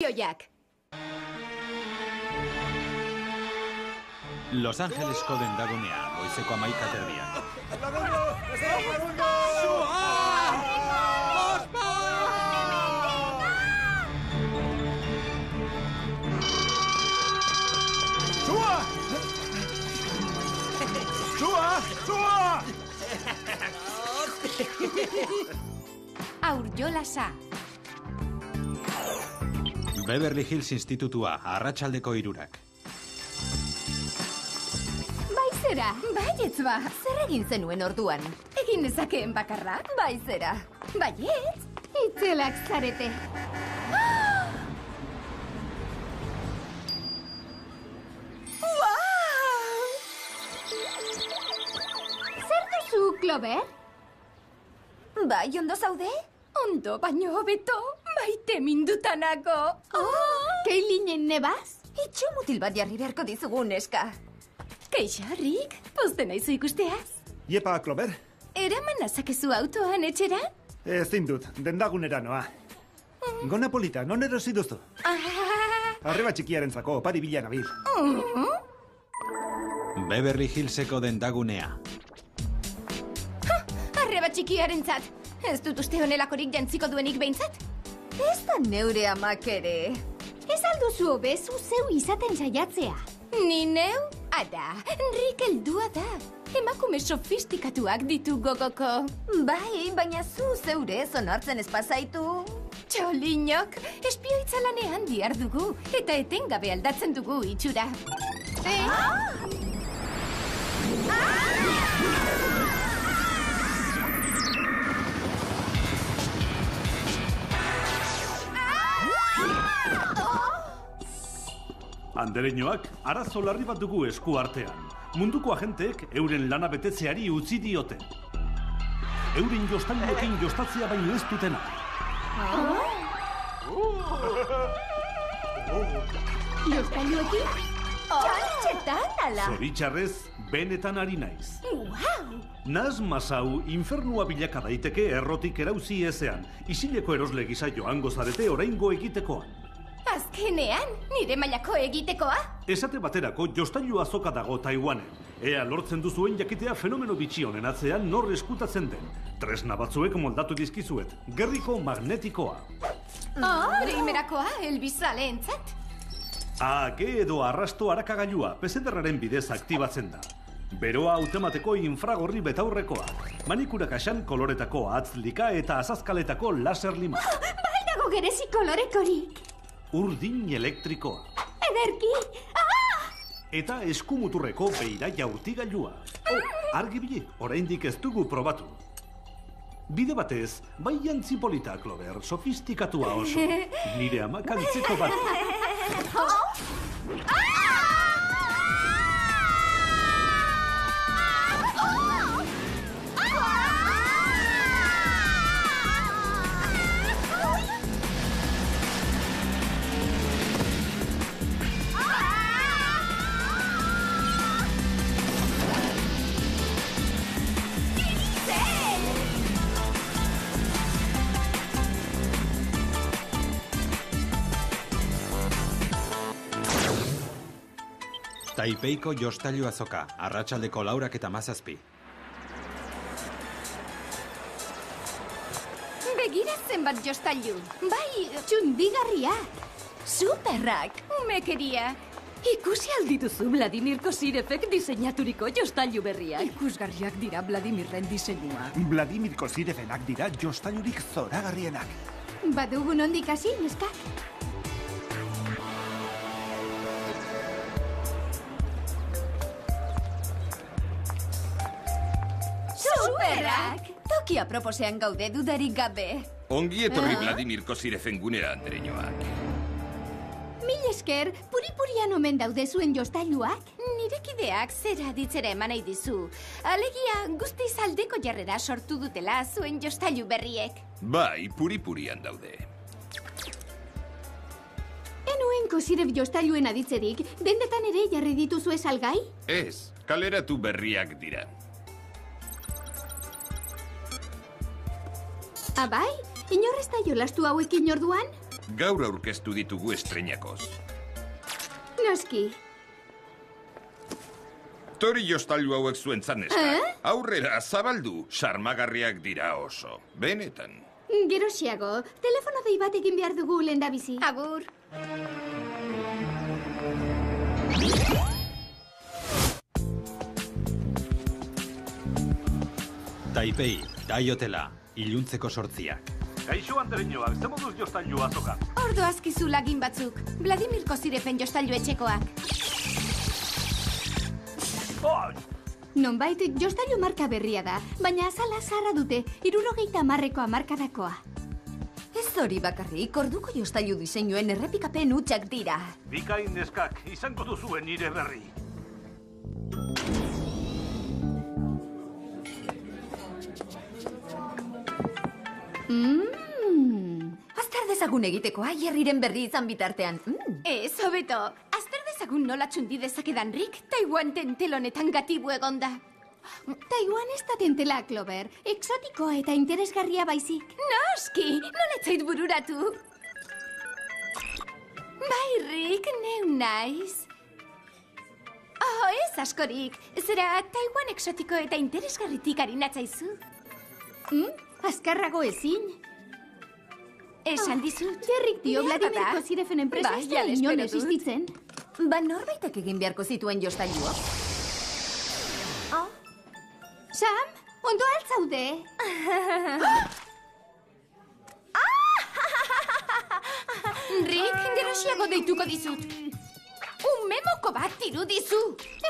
Jack. Los Angelesko dendagunean, goizeko 11:00. Sua! Aurjolasa. Beverly Hills Institutua, arratsaldeko 3:00. Baizera, baietz ba, zer egin zenuen orduan? Egin nezakeen bakarra, baizera. Baietz, itzelak zarete. Zer duzu, Clover? Bai, ondo zaude? Ondo, baino hobeto, maite mindutanako. Keilinen nebaz? Itxo mutil bat jarri beharko dizugu, neska. Keixo, Rick, pozte naizu ikusteaz. Iepa, Clover? Eraman nazakezu autoan etxera? Ezin dut, dendagunera noa. Gona polita, non erosi duzu? Arreba txikiarentzako, opari bila nabil. Beverly Hillseko dendagunea. Arreba txikiarentzat. Ez dut uste honelakorik jantziko duenik behintzat? Ez da neure amak ere. Ez alduzu hobezu zeu izaten saiatzea. Ni neu? Ada, Rick heldua da. Emakume sofistikatuak ditu gogoko. Bai, baina zu zeure onartzen ez pasaitu. Txolinok, espioitza lanean diardugu, eta etengabe aldatzen dugu itxura. Andereñoak arazo larri bat dugu esku artean. Munduko agenteek euren lana betetzeari utzi diote. Euren jostailuekin jostatzea baino ez dutena. Jostailuekin? Txantxetan, ala! Zoritxarrez, benetan ari naiz. Naz masau infernua bilaka daiteke errotik erauzi ezean. Isileko erosle gisa joango zarete oraingo egitekoan. Azkenean, nire mailako egitekoa? Esate baterako jostailu azoka dago Taiwanen. Ea lortzen duzuen jakitea fenomeno bitxi honen atzean nor eskutatzen den. Tresna batzuek moldatu dizkizuet. Gerriko magnetikoa. Primerakoa, elbizaleentzat. Age edo arrasto harakagailua pesederraren bidez aktibatzen da. Beroa hautemateko infragorri betaurrekoa. Manikura kaxan koloretako atzlika eta azazkaletako laser lima. Bainago gerezi kolorekorik. Urdin elektrikoa. Ederki! Eta eskumuturreko beira jaurtigailua. Argibili, oraindik ez dugu probatu. Bide batez, bai jantzi polita, Clover, sofistikatua oso. Nire amak antzeko bat. Taipeiko jostailu azoka, arratsaldeko 4:17. Begiratzen bat jostailu. Bai, txundigarriak. Superrak. Umekeria. Ikusi aldituzu Vladimir Kosirefek diseinaturiko jostailu berriak. Ikusgarriak dira Vladimirren diseinua. Vladimir Kosirefenak dira jostailurik zoragarrienak. Badugu nondik hasi, neskak? Superrak! Tokia proposean gaude dudarik gabe. Ongi etorri Vladimir Kosirefen gunera, Andereñoak. Mil esker, puri-purian omen daude zuen jostailuak? Nire kideak zera ditzera eman nahi dizu. Alegia, guztiz aldeko jarrera sortu dutela zuen jostailu berriek. Bai, puri-purian daude. Enuen Kosiref jostailuen aditzerik, dendetan ere jarri dituzu salgai? Ez, kaleratu berriak dira. Abai, inorrez da jolastu hauekin orduan? gaur aurkeztu ditugu estreinakoz. Noski. Tori jostailu hauek zuen zaneska. Aurrera, zabaldu, sarmagarriak dira oso. Benetan. Gerosiago, telefono dei bat egin behar dugu lehendabizi. Agur. Taipei, Dai-hotela, iluntzeko 8. Kaixo Andreñoak, ze moduz jostailu azokan? Ordo azkizu lagin batzuk. Vladimir Kozirefen jostailu etxekoak. Nonbait, jostailu marka berria da, baina azala zaharra dute, 70ko markadakoa. Ez hori bakarrik, orduko jostailu diseinuen errepikapen hutsak dira. Bikain neskak, izango duzuen nire berri. Azter dezagun egitekoa, Jerryren berri izan bitartean. Ez, hobeto. Azter dezagun nola txundi dezakedan Rick, Taiwan tentelonetan gatibu egonda. Taiwan ez da tentela, Clover. Exotikoa eta interesgarria baizik. Noski, noletzait bururatu. Bai, Rick, neu naiz. Oh, ez askorik. Zera, Taiwan exotiko eta interesgarritik harinatzaizu. Azkarrago ezin. Esan dizut. Jerrik dio Vladimir Kozirefen enpresa ez da inon existitzen. Ba, norbaitek egin beharko zituen jostailuak. Sam, ondo altzaude. Rick, gerosiago deituko dizut. Memoko bat tiru dizu.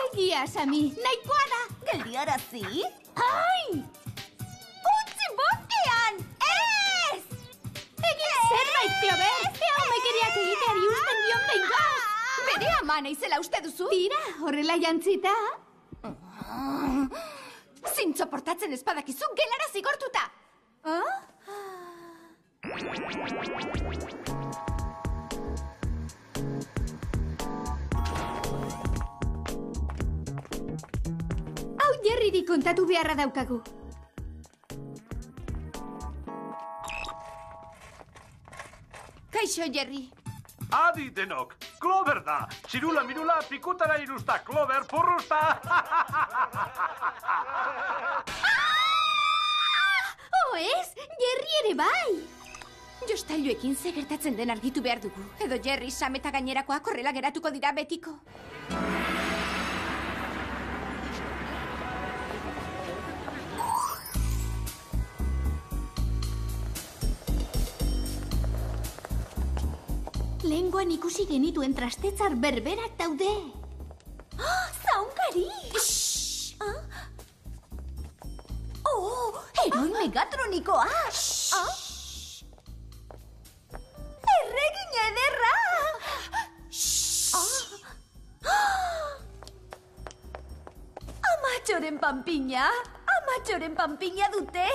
Egia, Sami, nahikoa da. Geldiarazi? Ai! Utzi botean! Ez! Egin zerbait, Clover! Ea homekeriak egiteari usten dion behingoz! Bere ama naizela uste duzu? Tira, horrela jantzita. Zintzo portatzen espadakizu gelara zigortuta! Hau Jerryri kontatu beharra daukagu. Kaixo, Jerry. Adi denok, Clover da. Txirula mirula, pikutara irusta, Clover purrusta. Ez, Jerry ere bai! Jostailuekin ze gertatzen den argitu behar dugu. Edo Jerry, Sam eta gainerakoak horrela geratuko dira betiko. Lehengoan ikusi genituen trastetzar berberak daude. Zaunkari! Heroi megatronikoa! Erregin ederra! Amatxoren panpina! Amatxoren panpina dute!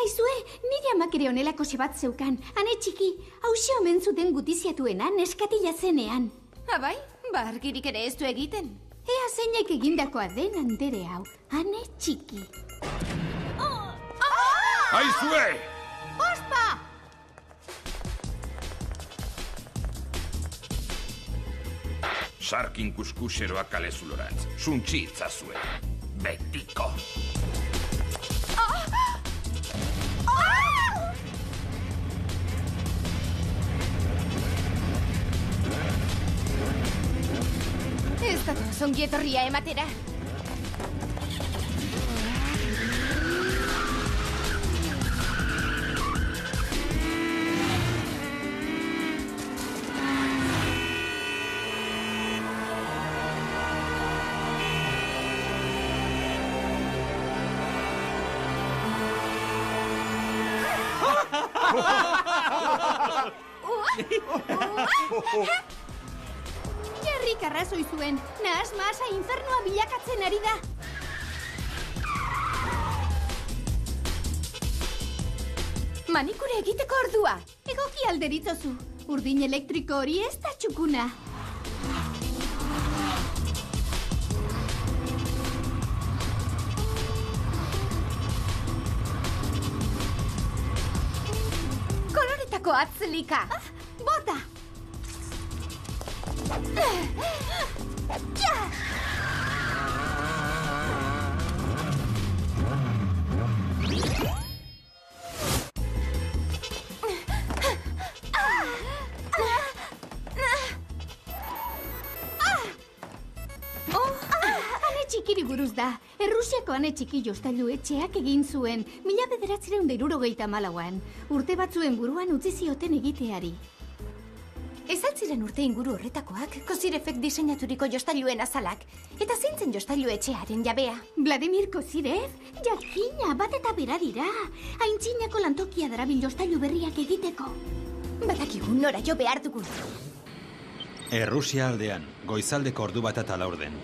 Aizue, nire amak ere honelako bat zeukan. Ane txiki, hause omen zuten gutiziatuena neskatila zenean. Abai, argirik ere ez du egiten. Ea zeinek egindakoa den andere hau. Ane txiki. Aizue! Ospa! Sarkin kuskuseroak kalezulorantz. Suntxi itzazue. Betiko. Ez da zongietorria ematera. Jerryk arrazoi zuen. Nahas mahasa infernua bilakatzen ari da. Manikure egiteko ordua. Egoki alderitzozu. Urdin elektriko hori ez da txukuna. Koloretako atzlika. Bota! Ja! Txikiri buruz da. Errusiako ane txiki jostailu etxeak egin zuen 1964an. Urte batzuen buruan utzi zioten egiteari. Ez altziren urte inguru horretakoak, Kozirefek diseinaturiko jostailuen azalak. Eta zeintzen jostailu etxearen jabea? Vladimir Koziref? Jakina, bat eta bera dira. Aintzinako lantokia darabil jostailu berriak egiteko. Badakigu nora jo behar dugu. Errusia aldean, goizaldeko ordu bat eta laurden.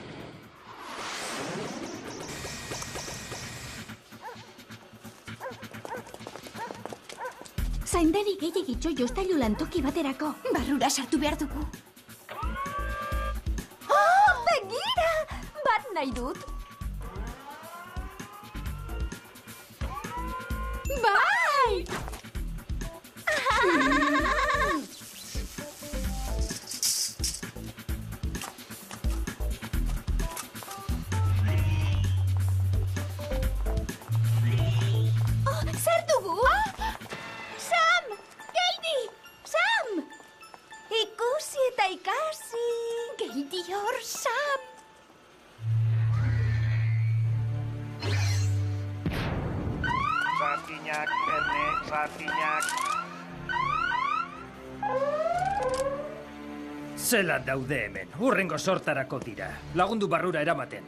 Zaindari gehiagitxo jostailu lantoki baterako. Barrura sartu behar dugu. Oh, begira! Bat nahi dut. Bai! Zer dugu? Sam! Geldi! Sam! Ikusi eta ikasi! Geldi hor, Sam! Sartinak, Erne, sartinak. Zelan daude hemen, hurrengo sortarako dira. Lagundu barrura eramaten.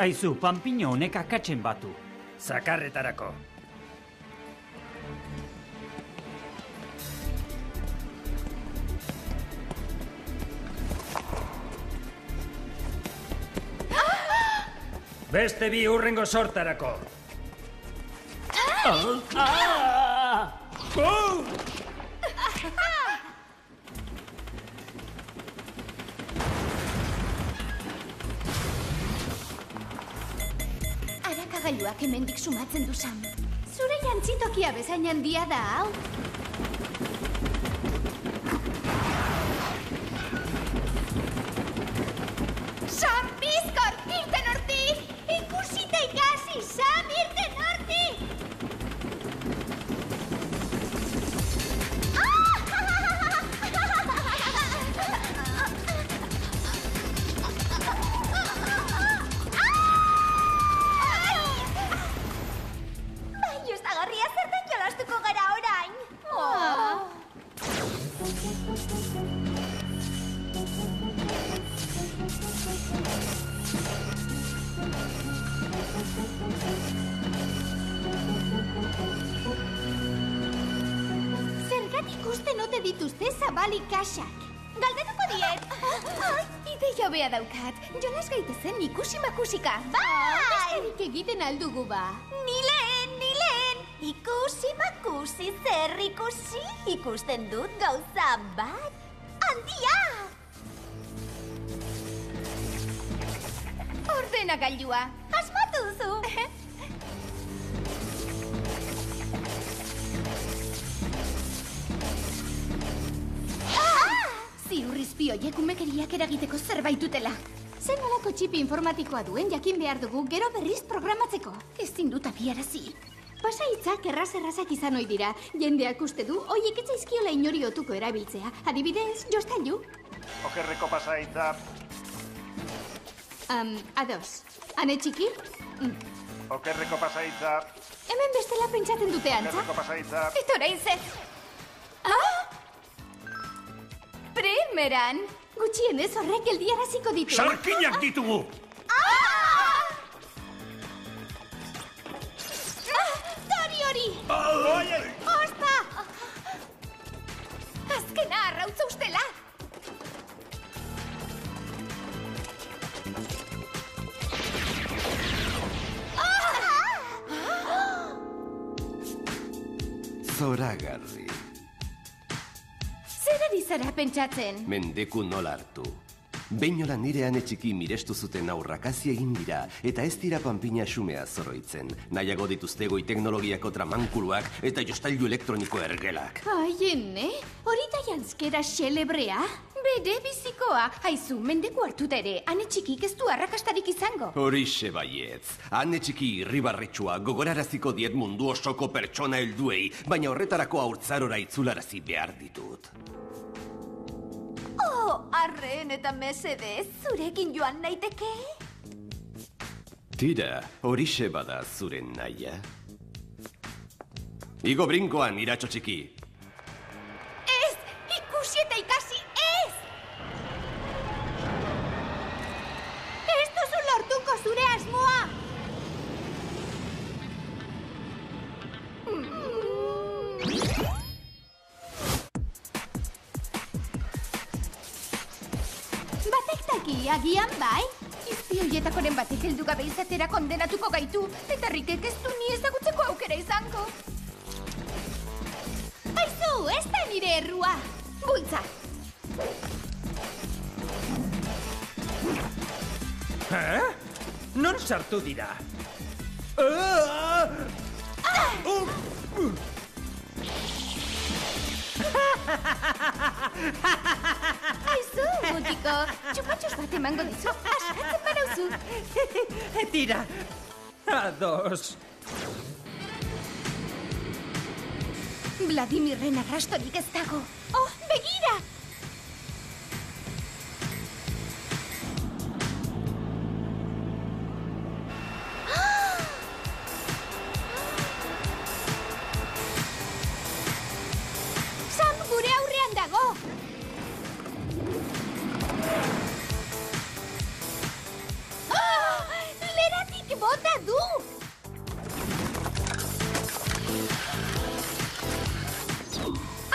Aizu, panpino honek akatzen batu. Zakarretarako. Beste bi hurrengo sortarako. Arakagailuak hemendik sumatzen du, Sam. Zure jantzitokia bezain handia da, hau? Sam, bizkor, irten hortik! Ikusi eta ikasi, Sam, irten hortik! Bai, jostagarria, zertan jolastuko gara orain? Zergatik usten ote dituzte zabalik kaxak? Galdetuko diet! Ideia hobea daukat. Jolas gaitezen ikusi makusika. Bai! Besterik egiten aldugu ba. Ni lehen! Ikusi makusi, zer ikusi? Ikusten dut gauza bat? Handia! Ordenagailua. Asmatu duzu! Ziurrizpi hoiek umekeriak eragiteko zerbait dutela. Zer nolako txipi informatikoa duen jakin behar dugu gero berriz programatzeko. Ezin dut abiarazi. Pasaitzak errazak izan ohi dira. Jendeak uste du, hoiek ez zaizkiola inori otuko erabiltzea. Adibidez, jostailu. Okerreko pasaitza. Ados. Ane txiki? Okerreko pasaitza. Hemen bestela pentsatzen dute antza. Okerreko pasaitza. Eta orain ze. Primeran. Gutxienez horrek geldiaraziko ditu. Sarkinak ditugu! Tori hori! Osta! Azkena arrautza ustela! Zoragarri. Zer ari zara pentsatzen? Mendeku nola hartu. Beinola nire ane txiki mirestu zuten aurrak hazi egin dira, eta ez dira panpina xumea zoroitzen. Nahiago dituzte goi teknologiako tramankuluak eta jostailu elektroniko ergelak. Ai, ene, hori da jantzkera xelebrea? Bere bizikoa, haizu, mendeku hartuta ere, ane txikik ez du arrakastarik izango. Horixe baietz. Ane txiki irribarretsua gogoraraziko diet mundu osoko pertsona helduei, baina horretarako haurtzarora itzularazi behar ditut. Arren eta mesedez, zurekin joan naiteke? Tira, horixe bada zure naia. Igo brinkoan, iratxo txiki. Ez! Ikusi eta ikasi ez! Ez duzu lortuko zure asmoa! Agian bai? Izpi hoietakoren batek heldu gabe izatera kondenatuko gaitu, eta Rikek ez du ni ezagutzeko aukera izango. Aizu, ez da nire errua! Bultza! Non sartu dira? Aizu, mutiko, txupatxos bat emango dizu, askatzen barauzu. Tira, ados. Vladimirren arrastorik ez dago. Oh, begira! Sam gure aurrean dago! Leratik bota du!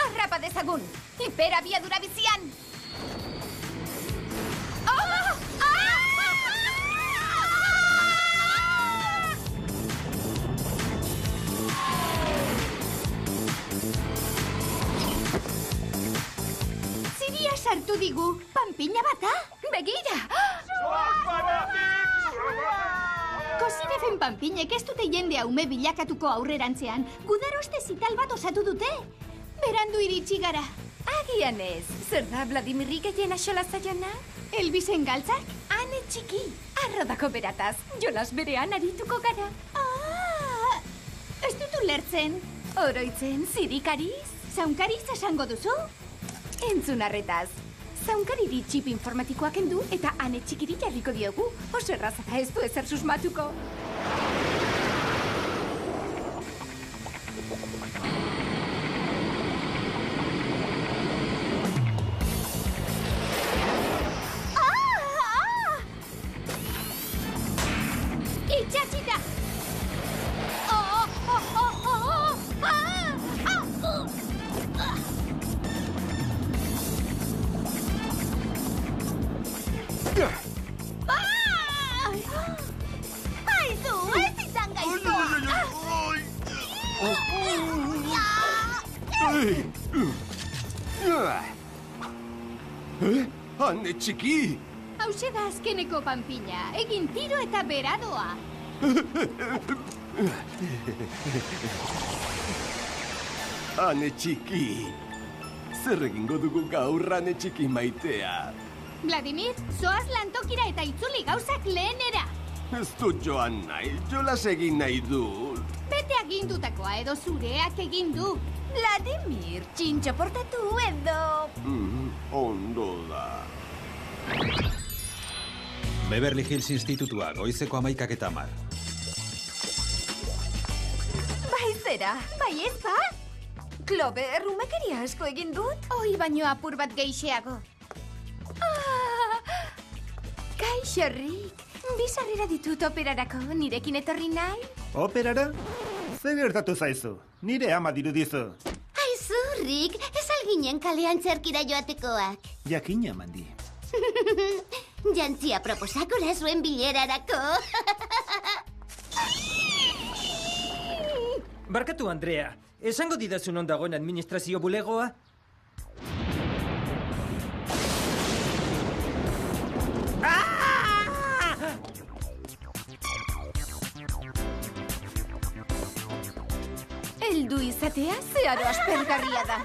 Arrapa dezagun! Hiperabiadura bizian! Ziria sartu digu, panpina bata? Begira! Kosinefen panpinek ez dute jende haume bilakatuko aurrerantzean. Gudaroste zital bat osatu dute. Berandu iritsi gara. Agian ez, zer da Vladimirrik egin axola zaiona? Elbizen galtzak? Ane txiki, arrodako berataz, jolas berean arituko gara. Ez dut ulertzen. Oroitzen, zirikariz? Zaunkariz esango duzu? Entzun arretaz. Zaunkariri txip informatikoak endu eta ane txikiri jarriko diogu. Oso errazata ez du ezer susmatuko. Itxatxita! Aizu, ez izan gaiztoa! Ane txiki! Hauxe da azkeneko panpina. Egin tiro eta beradoa. Ane txiki! Zer egingo dugu gaur, ane txiki maitea? Vladimir, zoaz lantokira eta itzuli gauzak lehenera. Ez dut joan nahi, jolas egin nahi dut. Bete agindutakoa edo zureak egin du. Vladimir, txintxo portatu edo... Ondo da. Beverly Hills Institutua, goizeko 11:10. Bai zera, bai ez ba? Clover, rumekeria asko egin dut? Oi, baino apur bat geixeago. Kaixo, Rick. Bizarrera ditut operarako, nirekin etorri nahi? Operara? Zer gertatu zaizu? Nire ama dirudizu. Aizu, Rick, ez alginen kalean zerkira joatekoak. Jakina, Mandi. Jantzia proposakora zuen bilerarako. Barkatu, Andrea. Esango didazu non dagoen administrazio bulegoa? Heldu izatea zeharo aspergarria da.